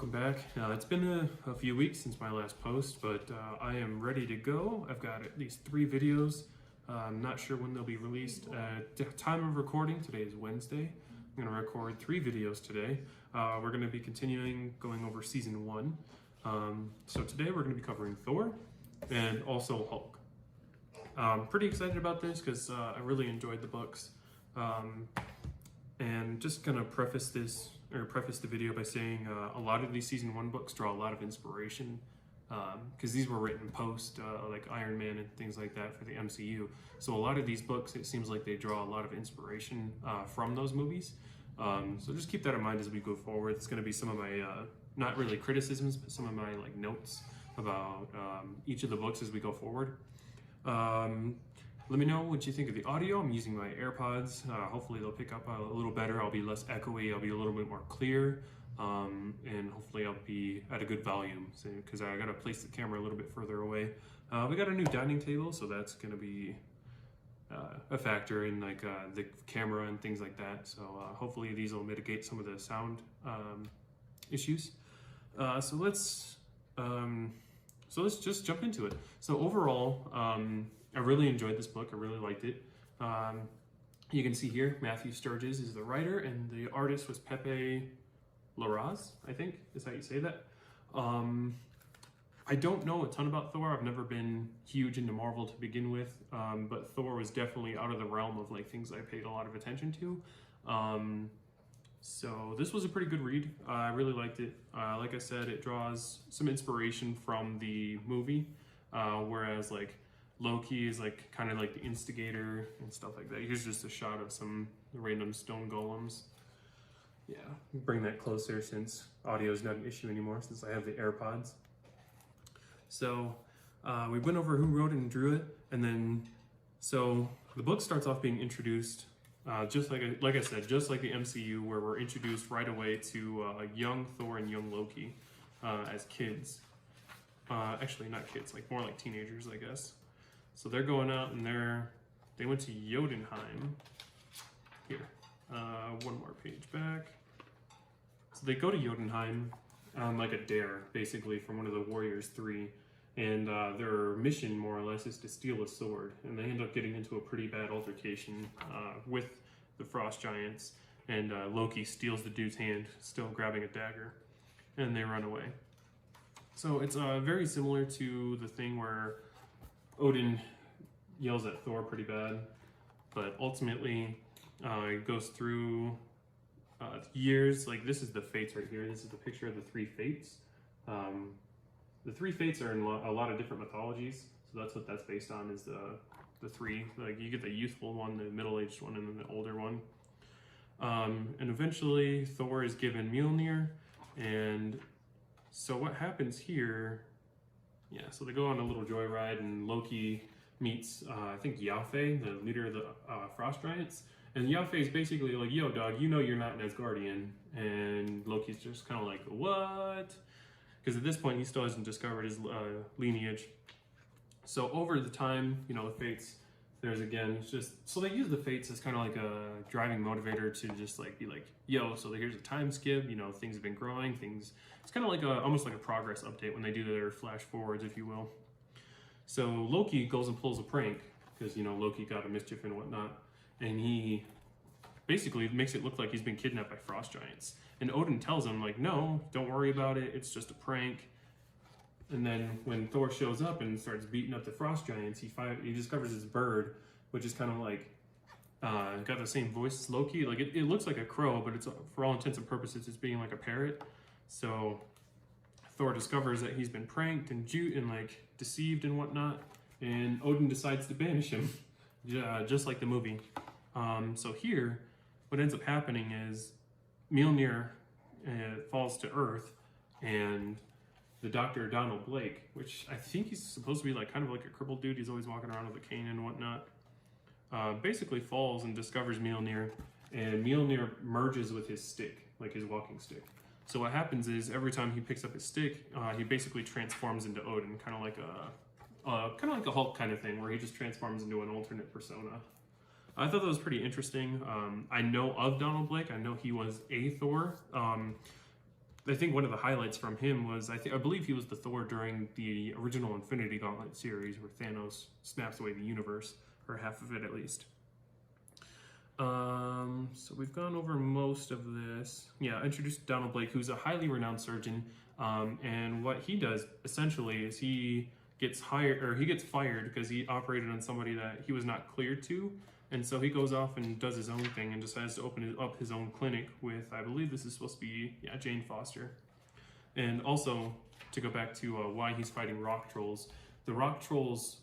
welcome back. It's been a few weeks since my last post, but I am ready to go. I've got at least 3 videos. I'm not sure when they'll be released. Time of recording, today is Wednesday. I'm going to record 3 videos today. We're going to be continuing going over season 1. So today we're going to be covering Thor and also Hulk. I'm pretty excited about this because I really enjoyed the books. And just gonna preface the video by saying a lot of these season 1 books draw a lot of inspiration because these were written post like Iron Man and things like that for the MCU. So a lot of these books, it seems like they draw a lot of inspiration from those movies. So just keep that in mind as we go forward. It's gonna be some of my not really criticisms, but some of my like notes about each of the books as we go forward. Let me know what you think of the audio. I'm using my AirPods. Hopefully they'll pick up a little better. I'll be less echoey. I'll be a little bit more clear. And hopefully I'll be at a good volume because I got to place the camera a little bit further away. We got a new dining table, so that's going to be a factor in like the camera and things like that. So hopefully these will mitigate some of the sound issues. So let's just jump into it. So overall, I really enjoyed this book. I really liked it. You can see here, Matthew Sturges is the writer, and the artist was Pepe Larraz, I think is how you say that. I don't know a ton about Thor. I've never been huge into Marvel to begin with, but Thor was definitely out of the realm of like things I paid a lot of attention to. So this was a pretty good read. I really liked it. Like I said, it draws some inspiration from the movie, whereas like Loki is like kind of like the instigator and stuff like that. Here's just a shot of some random stone golems. Yeah, bring that closer since audio is not an issue anymore since I have the AirPods. So we went over who wrote it and drew it, and then so the book starts off being introduced just like I said, just like the MCU, where we're introduced right away to young Thor and young Loki as kids. Actually, not kids, like more like teenagers, I guess. So they're going out and they went to Jotunheim. Here, one more page back. So they go to Jotunheim on like a dare, basically, from one of the Warriors 3. And their mission, more or less, is to steal a sword. And they end up getting into a pretty bad altercation with the Frost Giants. And Loki steals the dude's hand, still grabbing a dagger. And they run away. So it's very similar to the thing where Odin yells at Thor pretty bad, but ultimately it goes through years. Like this is the fates right here. This is the picture of the 3 fates. The 3 fates are in a lot of different mythologies, so that's what that's based on, is the 3. Like you get the youthful one, the middle-aged one, and then the older one. And eventually Thor is given Mjolnir, and so what happens here? Yeah, so they go on a little joyride, and Loki meets, I think, Yafe, the leader of the Frost Giants. And Yafe is basically like, yo, dog, you know you're not an Asgardian. And Loki's just kind of like, what? Because at this point, he still hasn't discovered his lineage. So over the time, you know, the fates, there's again, it's just, so they use the fates as kind of like a driving motivator to just like be like, yo, so here's a time skip, you know, things have been growing, it's kind of like almost like a progress update when they do their flash forwards, if you will. So Loki goes and pulls a prank because, you know, Loki got a mischief and whatnot, and he basically makes it look like he's been kidnapped by Frost Giants. And Odin tells him like, no, don't worry about it, it's just a prank. And then when Thor shows up and starts beating up the Frost Giants, he discovers his bird, which is kind of like got the same voice as Loki. Like it looks like a crow, but it's for all intents and purposes it's being like a parrot. So Thor discovers that he's been pranked and like deceived and whatnot, and Odin decides to banish him, just like the movie. So here, what ends up happening is Mjolnir falls to Earth, and the Dr. Donald Blake, which I think he's supposed to be like kind of like a crippled dude, he's always walking around with a cane and whatnot, basically falls and discovers Mjolnir, and Mjolnir merges with his stick, like his walking stick. So what happens is every time he picks up his stick, he basically transforms into Odin, kind of like a Hulk kind of thing, where he just transforms into an alternate persona. I thought that was pretty interesting. I know of Donald Blake. I know he was a Thor. I think one of the highlights from him was I believe he was the Thor during the original Infinity Gauntlet series where Thanos snaps away the universe, or half of it at least. So we've gone over most of this. Yeah, I introduced Donald Blake, who's a highly renowned surgeon, and what he does essentially is he gets fired because he operated on somebody that he was not cleared to, and so he goes off and does his own thing and decides to open up his own clinic with, I believe this is supposed to be, Jane Foster. And also, to go back to why he's fighting rock trolls, the rock trolls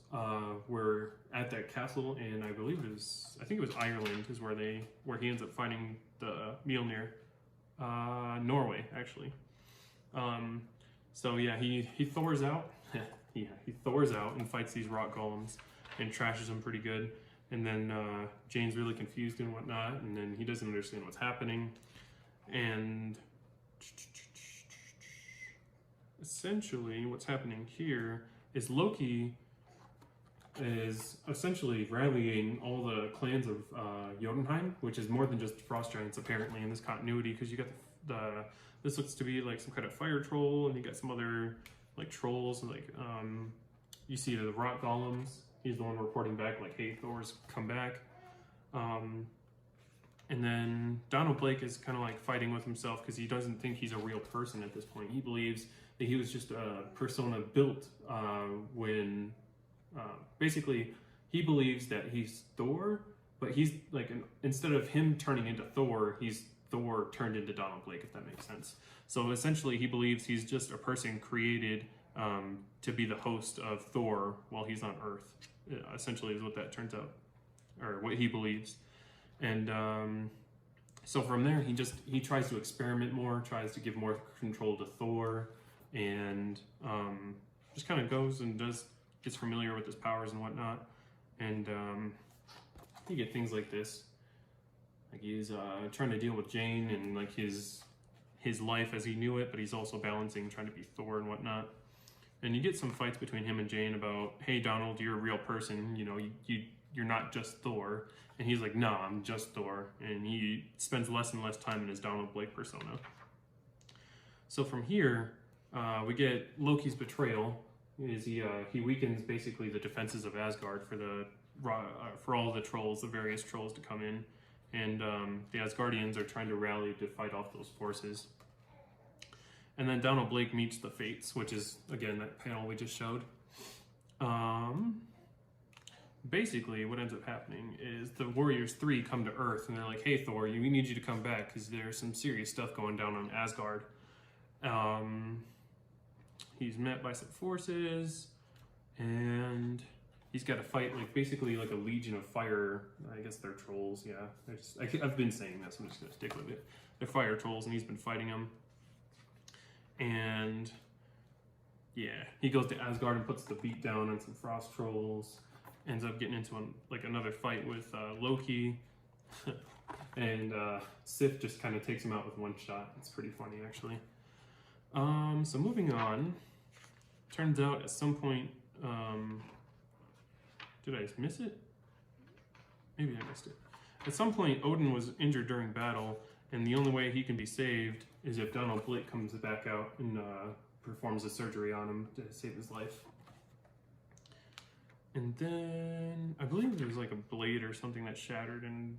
were at that castle, and I think it was Ireland, is where he ends up finding the Mjolnir, Norway actually. So yeah, he Thors out, he Thors out and fights these rock golems and trashes them pretty good. And then Jane's really confused and whatnot, and then he doesn't understand what's happening. And essentially, what's happening here is Loki is essentially rallying all the clans of Jotunheim, which is more than just frost giants apparently in this continuity, because you got this looks to be like some kind of fire troll, and you got some other like trolls, and like you see the rock golems. He's the one reporting back like, hey, Thor's come back. And then Donald Blake is kind of like fighting with himself because he doesn't think he's a real person at this point. He believes that he was just a persona built when basically he believes that he's Thor, but he's like, instead of him turning into Thor, he's Thor turned into Donald Blake, if that makes sense. So essentially he believes he's just a person created to be the host of Thor while he's on Earth, essentially is what that turns out, or what he believes. And so from there, he tries to experiment more, tries to give more control to Thor, and just kind of goes and gets familiar with his powers and whatnot. And you get things like this, like he's trying to deal with Jane and like his life as he knew it, but he's also balancing trying to be Thor and whatnot. And you get some fights between him and Jane about, hey, Donald, you're a real person. You know, you're not just Thor. And he's like, no, I'm just Thor. And he spends less and less time in his Donald Blake persona. So from here, we get Loki's betrayal. Is he weakens basically the defenses of Asgard for all the trolls, the various trolls to come in. And the Asgardians are trying to rally to fight off those forces. And then Donald Blake meets the Fates, which is, again, that panel we just showed. Basically, what ends up happening is the Warriors 3 come to Earth, and they're like, hey, Thor, we need you to come back, because there's some serious stuff going down on Asgard. He's met by some forces, and he's got to fight, like, basically like a legion of fire. I guess they're trolls, yeah. I've been saying this, I'm just going to stick with it. They're fire trolls, and he's been fighting them. And yeah, he goes to Asgard and puts the beat down on some frost trolls. Ends up getting into another fight with Loki, and Sif just kind of takes him out with one shot. It's pretty funny, actually. So moving on, turns out at some point, did I miss it? Maybe I missed it. At some point, Odin was injured during battle, and the only way he can be saved is if Donald Blake comes back out and performs a surgery on him to save his life. And then I believe there was like a blade or something that shattered and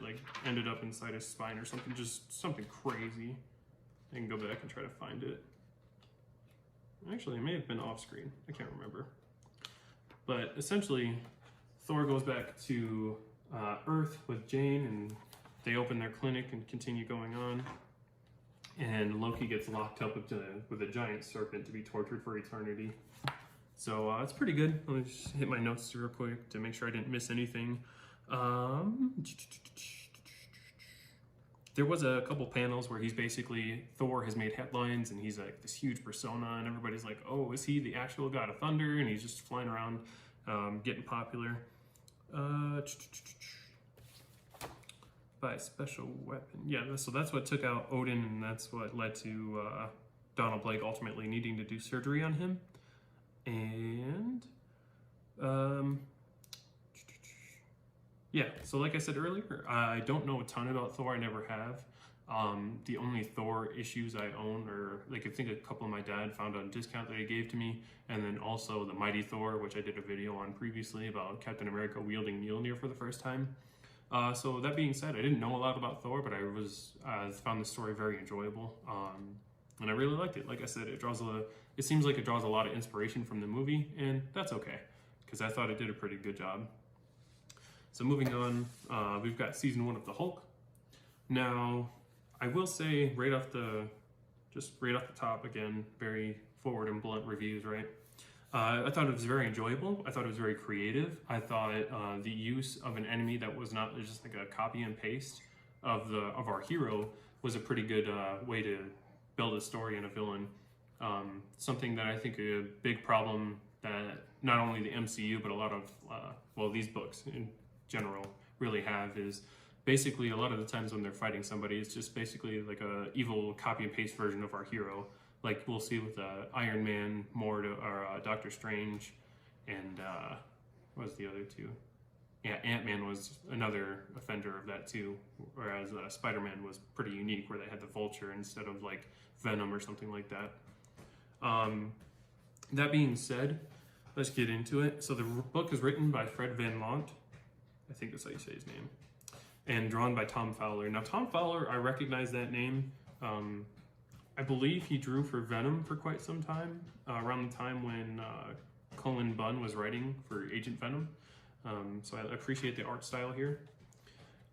like ended up inside his spine or something, just something crazy. I can go back and try to find it. Actually, it may have been off screen. I can't remember. But essentially, Thor goes back to Earth with Jane, and they open their clinic and continue going on. And Loki gets locked up with a giant serpent to be tortured for eternity. So it's pretty good. Let me just hit my notes real quick to make sure I didn't miss anything. There was a couple panels where he's basically, Thor has made headlines and he's like this huge persona, and everybody's like, oh, is he the actual god of thunder? And he's just flying around, getting popular. By a special weapon. Yeah, so that's what took out Odin, and that's what led to Donald Blake ultimately needing to do surgery on him. And yeah, so like I said earlier, I don't know a ton about Thor. I never have. The only Thor issues I own are, like, I think a couple of my dad found on discount that he gave to me, and then also the Mighty Thor, which I did a video on previously about Captain America wielding Mjolnir for the first time. So that being said, I didn't know a lot about Thor, but I found the story very enjoyable, and I really liked it. Like I said, it seems like it draws a lot of inspiration from the movie, and that's okay, because I thought it did a pretty good job. So moving on, we've got season 1 of the Hulk. Now, I will say right off the top, again, very forward and blunt reviews, right? I thought it was very enjoyable. I thought it was very creative. I thought the use of an enemy that was not just like a copy and paste of our hero was a pretty good way to build a story and a villain. Something that I think a big problem that not only the MCU but a lot of these books in general really have is basically a lot of the times when they're fighting somebody, it's just basically like a evil copy and paste version of our hero. Like we'll see with Iron Man, or Doctor Strange, and what was the other two? Yeah, Ant-Man was another offender of that too, whereas Spider-Man was pretty unique where they had the Vulture instead of like Venom or something like that. That being said, let's get into it. So the book is written by Fred Van Lont. I think that's how you say his name. And drawn by Tom Fowler. Now, Tom Fowler, I recognize that name. I believe he drew for Venom for quite some time, around the time when Cullen Bunn was writing for Agent Venom. So I appreciate the art style here.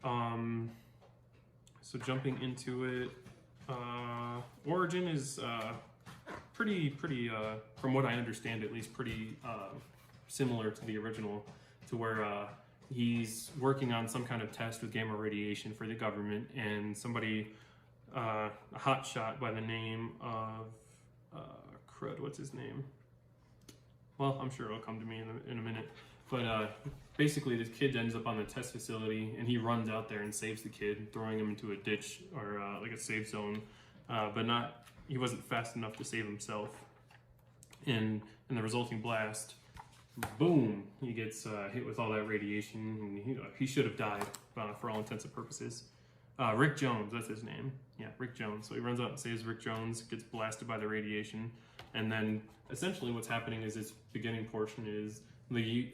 So jumping into it, origin is pretty, from what I understand at least, pretty similar to the original, to where he's working on some kind of test with gamma radiation for the government, and somebody, a hotshot by the name of, what's his name? Well, I'm sure it'll come to me in a minute. But basically, this kid ends up on the test facility, and he runs out there and saves the kid, throwing him into a ditch or like a safe zone. But he wasn't fast enough to save himself. And in the resulting blast, boom, he gets hit with all that radiation, and he should have died for all intents and purposes. Rick Jones, that's his name. Yeah, Rick Jones. So he runs out and saves Rick Jones, gets blasted by the radiation, and then essentially what's happening is this beginning portion is the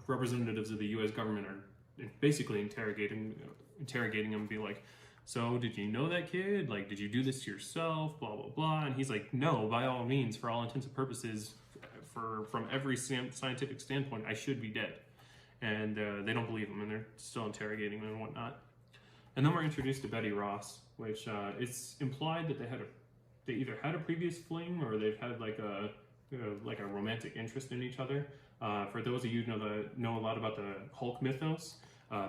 representatives of the U.S. government are basically interrogating him and be like, so did you know that kid? Like, did you do this to yourself? Blah, blah, blah. And he's like, no, by all means, for all intents and purposes, from every scientific standpoint, I should be dead. And they don't believe him, and they're still interrogating him and whatnot. And then we're introduced to Betty Ross, which it's implied that they either had a previous fling or they've had like a romantic interest in each other. For those of you who know a lot about the Hulk mythos,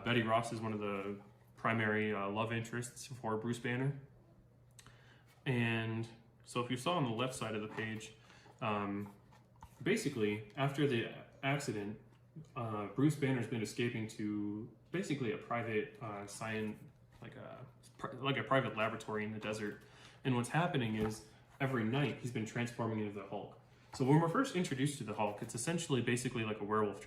Betty Ross is one of the primary love interests for Bruce Banner. And so if you saw on the left side of the page, basically after the accident, Bruce Banner's been escaping to basically a private like a private laboratory in the desert. And what's happening is every night he's been transforming into the Hulk. So when we're first introduced to the Hulk, it's essentially basically like a werewolf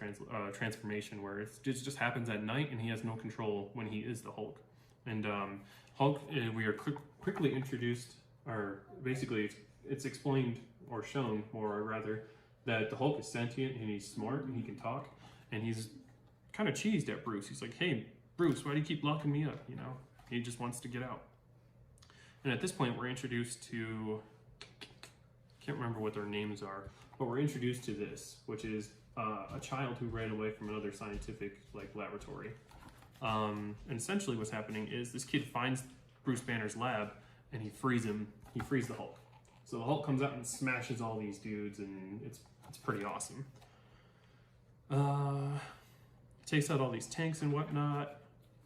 transformation where it just happens at night and he has no control when he is the Hulk. And Hulk, we are quickly introduced, or basically it's explained or shown, or rather, that the Hulk is sentient and he's smart and he can talk. And he's kind of cheesed at Bruce. He's like, hey, Bruce, why do you keep locking me up? You know, he just wants to get out. And at this point, we're introduced to, can't remember what their names are, but we're introduced to this, which is a child who ran away from another scientific laboratory. And essentially what's happening is this kid finds Bruce Banner's lab and he frees him. He frees the Hulk. So the Hulk comes out and smashes all these dudes, and it's pretty awesome. Takes out all these tanks and whatnot.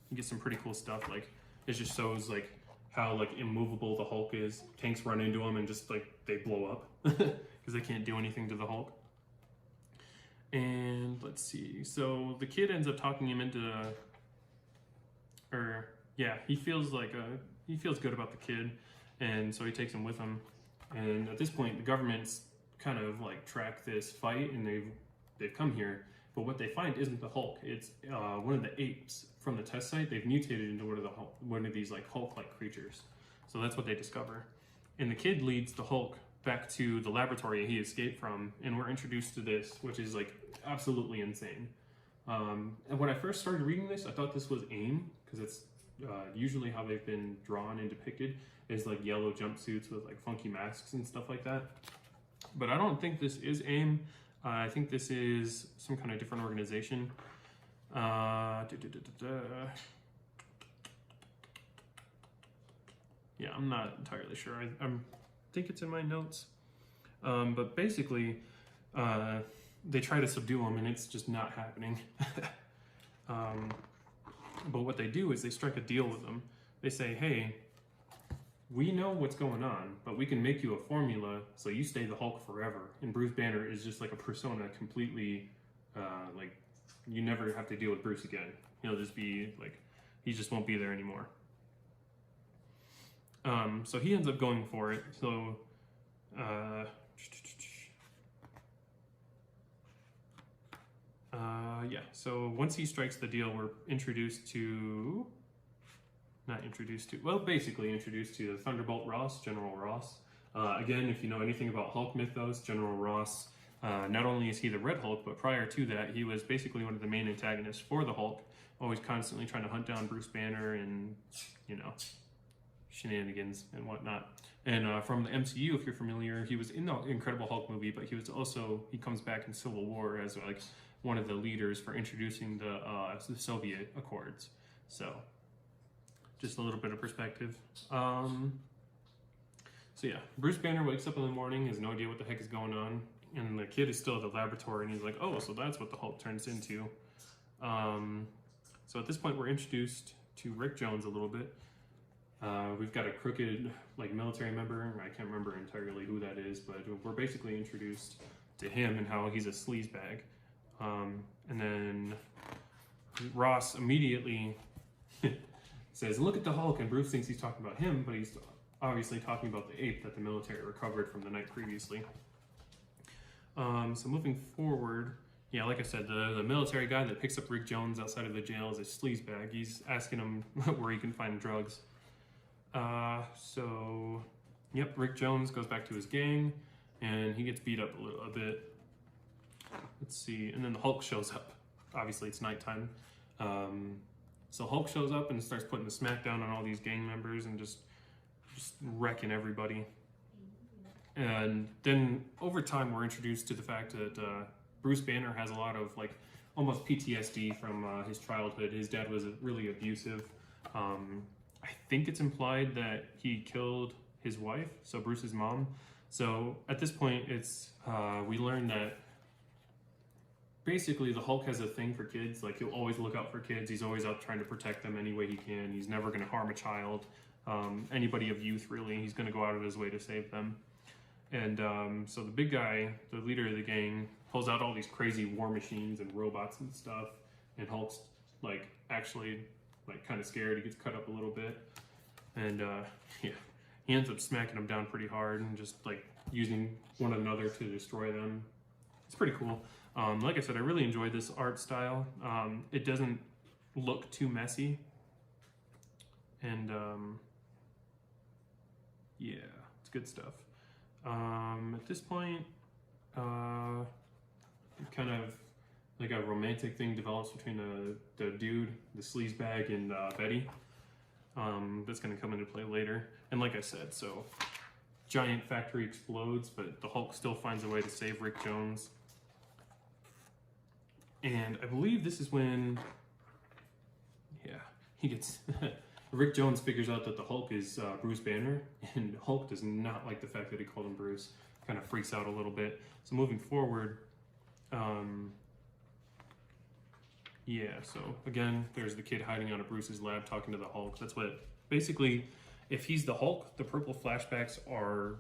You get some pretty cool stuff. Like, it just shows like how like immovable the Hulk is. Tanks run into him and just like they blow up because they can't do anything to the Hulk. And let's see. So the kid ends up talking him into, he feels good about the kid, and so he takes him with him. And at this point, the government's kind of like tracked this fight, and they've come here. But what they find isn't the Hulk. It's one of the apes from the test site. They've mutated into one of these like Hulk-like creatures. So that's what they discover. And the kid leads the Hulk back to the laboratory he escaped from, and we're introduced to this, which is like absolutely insane. And when I first started reading this, I thought this was AIM, because it's usually how they've been drawn and depicted is like yellow jumpsuits with like funky masks and stuff like that. But I don't think this is AIM. I think this is some kind of different organization. Yeah, I'm not entirely sure. I think it's in my notes. But basically, they try to subdue him, and it's just not happening. But what they do is they strike a deal with them. They say, hey, we know what's going on, but we can make you a formula so you stay the Hulk forever. And Bruce Banner is just like a persona completely, like, you never have to deal with Bruce again. He'll just be like, he just won't be there anymore. So he ends up going for it. So, yeah, so once he strikes the deal, we're introduced to, basically introduced to the Thunderbolt Ross, General Ross. Again, if you know anything about Hulk mythos, General Ross, not only is he the Red Hulk, but prior to that, he was basically one of the main antagonists for the Hulk, always constantly trying to hunt down Bruce Banner and, you know, shenanigans and whatnot. And from the MCU, if you're familiar, he was in the Incredible Hulk movie, but he was also, he comes back in Civil War as like one of the leaders for introducing the Soviet Accords. So, just a little bit of perspective. So yeah, Bruce Banner wakes up in the morning, has no idea what the heck is going on, and the kid is still at the laboratory, and he's like, oh, so that's what the Hulk turns into. So at this point, we're introduced to Rick Jones a little bit. We've got a crooked, like, military member. I can't remember entirely who that is, but we're basically introduced to him and how he's a sleazebag. And then Ross immediately says, look at the Hulk, and Bruce thinks he's talking about him, but he's obviously talking about the ape that the military recovered from the night previously. So moving forward, yeah, like I said, the military guy that picks up Rick Jones outside of the jail is a sleazebag. He's asking him where he can find drugs. So, yep, Rick Jones goes back to his gang, and he gets beat up a bit. Let's see, and then the Hulk shows up. Obviously, it's nighttime. So Hulk shows up and starts putting the smackdown on all these gang members and just wrecking everybody. And then over time, we're introduced to the fact that Bruce Banner has a lot of like almost PTSD from his childhood. His dad was really abusive. I think it's implied that he killed his wife, so Bruce's mom. So at this point, it's we learn that basically the Hulk has a thing for kids. Like, he'll always look out for kids. He's always out trying to protect them any way he can. He's never going to harm a child, anybody of youth really. He's going to go out of his way to save them. And so the big guy, the leader of the gang, pulls out all these crazy war machines and robots and stuff, and Hulk's like actually like kind of scared. He gets cut up a little bit, and yeah, he ends up smacking them down pretty hard and just like using one another to destroy them. It's pretty cool. Like I said, I really enjoyed this art style. It doesn't look too messy, and yeah, it's good stuff. At this point, kind of like a romantic thing develops between the dude, the sleazebag, and Betty. That's going to come into play later. And like I said, so giant factory explodes, but the Hulk still finds a way to save Rick Jones. And I believe this is when, yeah, he gets, Rick Jones figures out that the Hulk is Bruce Banner, and Hulk does not like the fact that he called him Bruce. Kind of freaks out a little bit. So moving forward, yeah, so again, there's the kid hiding out of Bruce's lab talking to the Hulk. That's what, basically, if he's the Hulk, the purple flashbacks are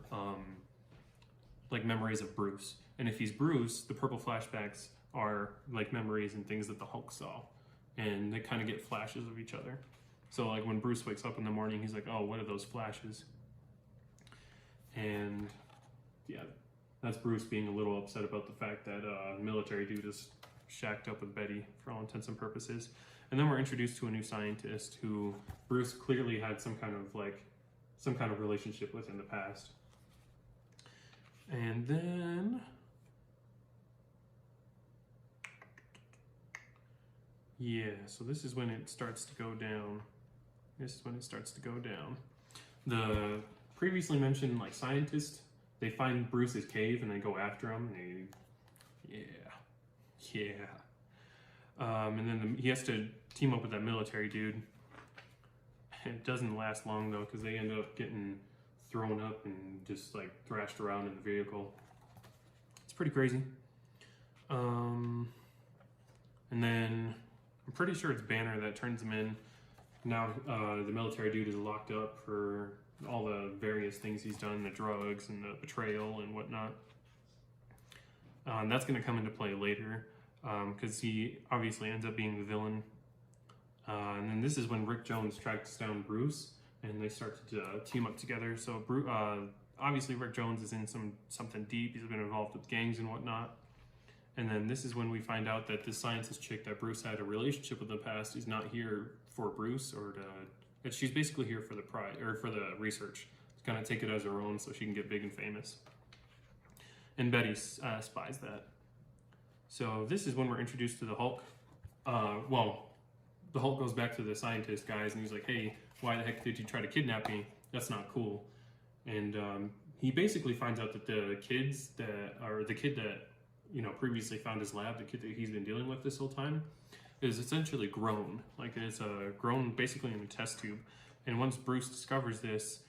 like memories of Bruce. And if he's Bruce, the purple flashbacks are like memories and things that the Hulk saw. And they kind of get flashes of each other. So like when Bruce wakes up in the morning, he's like, oh, what are those flashes? And yeah, that's Bruce being a little upset about the fact that military dude is shacked up with Betty for all intents and purposes. And then we're introduced to a new scientist who Bruce clearly had some kind of like some kind of relationship with in the past. And then yeah, so this is when it starts to go down. The previously mentioned like scientists, they find Bruce's cave and they go after him. And and then he has to team up with that military dude. It doesn't last long though, because they end up getting thrown up and just like thrashed around in the vehicle. It's pretty crazy. And then I'm pretty sure it's Banner that turns him in. Now the military dude is locked up for all the various things he's done, the drugs and the betrayal and whatnot. And that's going to come into play later, because he obviously ends up being the villain. And then this is when Rick Jones tracks down Bruce, and they start to team up together. So obviously Rick Jones is in something deep. He's been involved with gangs and whatnot. And then this is when we find out that this scientist chick that Bruce had a relationship with in the past is not here for Bruce, or that she's basically here for the pride, or for the research. To kind of take it as her own so she can get big and famous. And Betty spies that. So this is when we're introduced to the Hulk. The Hulk goes back to the scientist guys and he's like, hey, why the heck did you try to kidnap me? That's not cool. And he basically finds out that the kid that previously found his lab, the kid that he's been dealing with this whole time, is essentially grown. Like it's grown basically in a test tube. And once Bruce discovers this,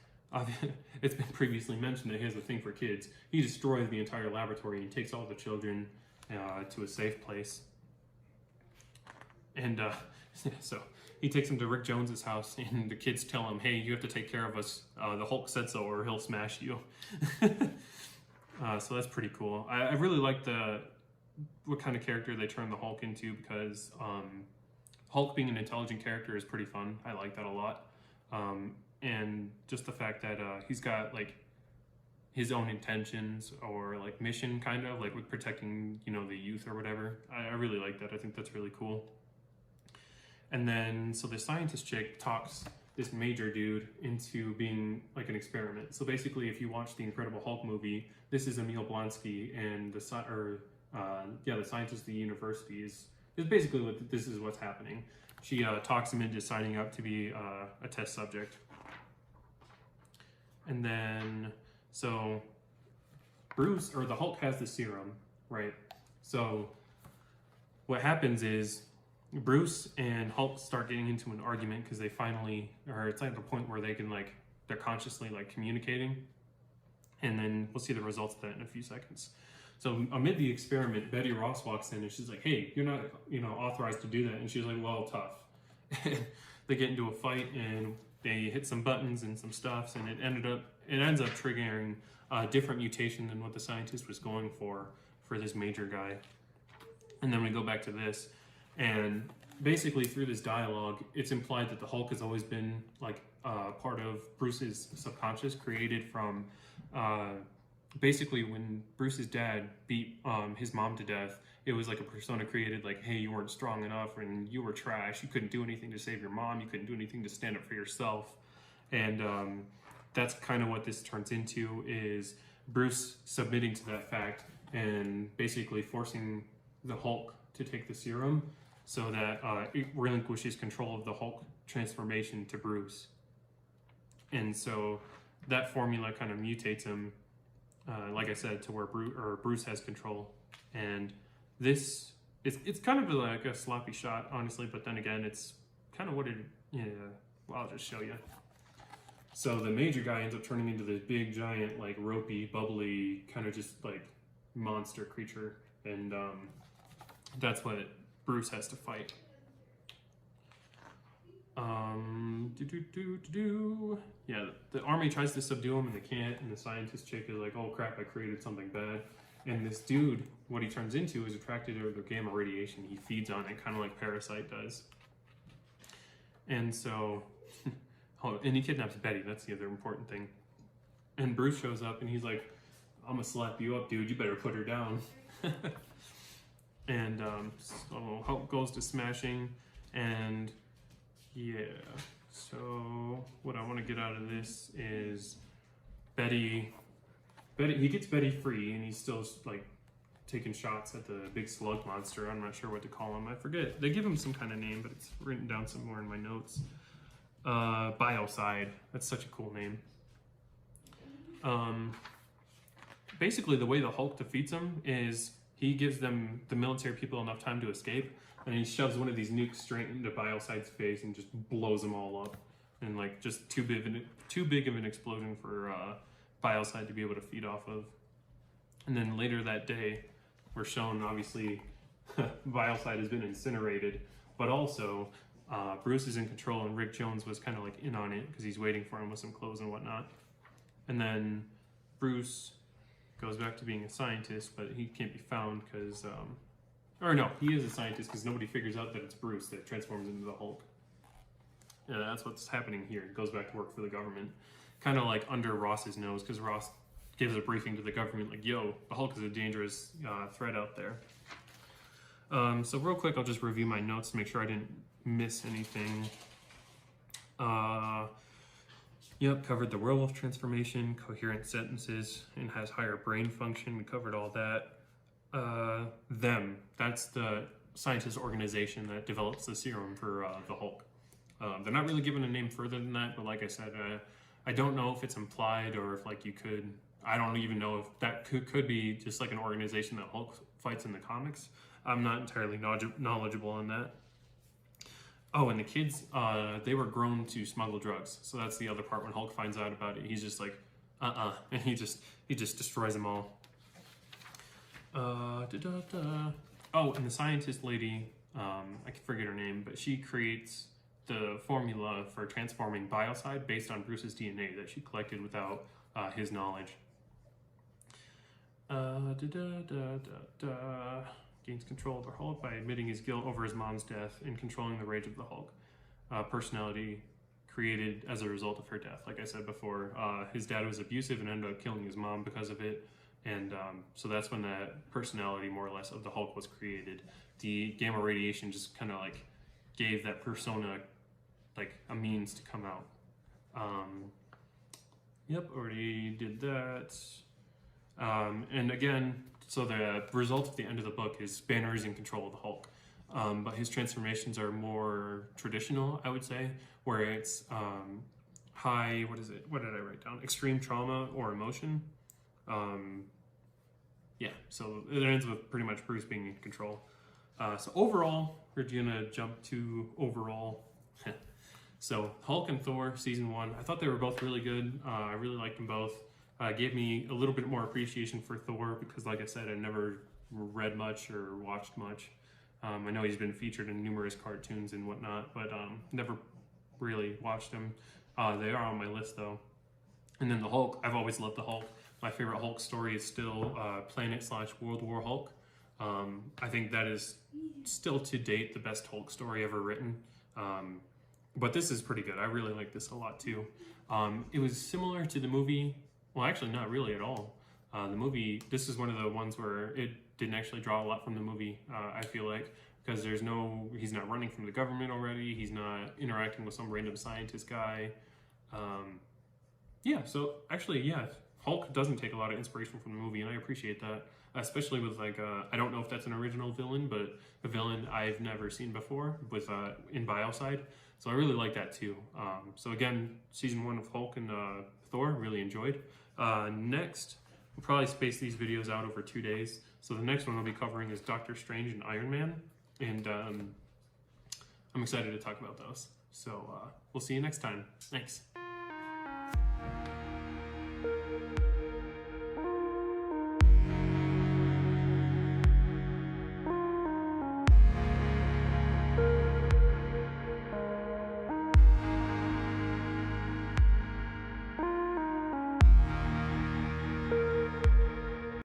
it's been previously mentioned that he has a thing for kids. He destroys the entire laboratory and takes all the children to a safe place. And so he takes them to Rick Jones's house, and the kids tell him, hey, you have to take care of us. The Hulk said so, or he'll smash you. So that's pretty cool. I really like what kind of character they turned the Hulk into, because Hulk being an intelligent character is pretty fun. I like that a lot. And just the fact that he's got like his own intentions or like mission, kind of like with protecting, the youth or whatever. I really like that. I think that's really cool. And then, so the scientist chick talks this major dude into being like an experiment. So basically, if you watch the Incredible Hulk movie, this is Emil Blonsky, and the scientist of the university is basically what's happening. She talks him into signing up to be a test subject. And then, so the Hulk has the serum, right? So what happens is Bruce and Hulk start getting into an argument because it's at the point where they're consciously communicating. And then we'll see the results of that in a few seconds. So amid the experiment, Betty Ross walks in and she's like, hey, you're not, authorized to do that. And she's like, well, tough. They get into a fight and they hit some buttons and some stuffs, and it ends up triggering a different mutation than what the scientist was going for this major guy. And then we go back to this, and basically through this dialogue, it's implied that the Hulk has always been part of Bruce's subconscious, created from basically when Bruce's dad beat his mom to death. It was like a persona created, like, hey, you weren't strong enough and you were trash. You couldn't do anything to save your mom. You couldn't do anything to stand up for yourself. And that's kind of what this turns into, is Bruce submitting to that fact and basically forcing the Hulk to take the serum so that it relinquishes control of the Hulk transformation to Bruce. And so that formula kind of mutates him, like I said, to where Bruce has control. And this, it's kind of like a sloppy shot, honestly, but then again, it's kind of what it, well, I'll just show you. So the major guy ends up turning into this big, giant, ropey, bubbly, kind of just, monster creature. And that's what Bruce has to fight. Yeah, the army tries to subdue him and they can't, and the scientist chick is like, oh crap, I created something bad. And this dude, what he turns into, is attracted to the gamma radiation. He feeds on it, kind of like Parasite does. And so, and he kidnaps Betty, that's the other important thing. And Bruce shows up and he's like, I'm gonna slap you up, dude, you better put her down. And so Hulk goes to smashing, and yeah, so what I want to get out of this is Betty, he gets Betty free, and he's still like taking shots at the big slug monster. I'm not sure what to call him. I forget. They give him some kind of name, but it's written down somewhere in my notes. Biocide. That's such a cool name. Basically, the way the Hulk defeats him is he gives them, the military people, enough time to escape, and he shoves one of these nukes straight into Biocide's face and just blows them all up. And like just too big of an explosion for Biocide to be able to feed off of. And then later that day, we're shown, obviously, Biocide has been incinerated, but also Bruce is in control, and Rick Jones was kind of like in on it because he's waiting for him with some clothes and whatnot. And then Bruce goes back to being a scientist, but he can't be found because, or no, he is a scientist because nobody figures out that it's Bruce that transforms into the Hulk. Yeah, that's what's happening here. He goes back to work for the government, kind of like under Ross's nose, because Ross gives a briefing to the government like, yo, the Hulk is a dangerous threat out there. So real quick, I'll just review my notes to make sure I didn't miss anything. Yep, covered the werewolf transformation, coherent sentences, and has higher brain function. We covered all that. Them, that's the scientist organization that develops the serum for the Hulk. They're not really given a name further than that, but like I said, I don't know if it's implied or if like you could, I don't even know if that could be just like an organization that Hulk fights in the comics. I'm not entirely knowledgeable on that. Oh, and the kids, they were grown to smuggle drugs. So that's the other part when Hulk finds out about it. He's just like, and he just destroys them all. Oh, and the scientist lady, I can forget her name, but she creates the formula for transforming Biocide based on Bruce's DNA that she collected without his knowledge. Gains control of the Hulk by admitting his guilt over his mom's death and controlling the rage of the Hulk. Personality created as a result of her death. Like I said before, his dad was abusive and ended up killing his mom because of it. And so that's when that personality, more or less, of the Hulk was created. The gamma radiation just kind of like gave that persona like a means to come out. Yep, already did that. And again, so the result of the end of the book is Banner is in control of the Hulk. But his transformations are more traditional, I would say, where it's high, what did I write down? Extreme trauma or emotion. Yeah, so it ends with pretty much Bruce being in control. So overall, we're gonna jump to overall. So Hulk and Thor season 1, I thought they were both really good. I really liked them both. Gave me a little bit more appreciation for Thor because, like I said, I never read much or watched much. I know he's been featured in numerous cartoons and whatnot, but never really watched him. They are on my list though. And then the Hulk, I've always loved the Hulk. My favorite Hulk story is still Planet/World War Hulk. I think that is still to date the best Hulk story ever written. But this is pretty good. I really like this a lot too. It was similar to the movie. Well, actually not really at all. The movie, this is one of the ones where it didn't actually draw a lot from the movie, I feel like, because he's not running from the government already. He's not interacting with some random scientist guy. Yeah, so actually, yeah, Hulk doesn't take a lot of inspiration from the movie, and I appreciate that, especially with like, I don't know if that's an original villain, but a villain I've never seen before with in Biocide. So I really like that too. So again, season 1 of Hulk and Thor, really enjoyed. Next, we'll probably space these videos out over 2 days. So the next one I'll be covering is Doctor Strange and Iron Man. And I'm excited to talk about those. So we'll see you next time. Thanks.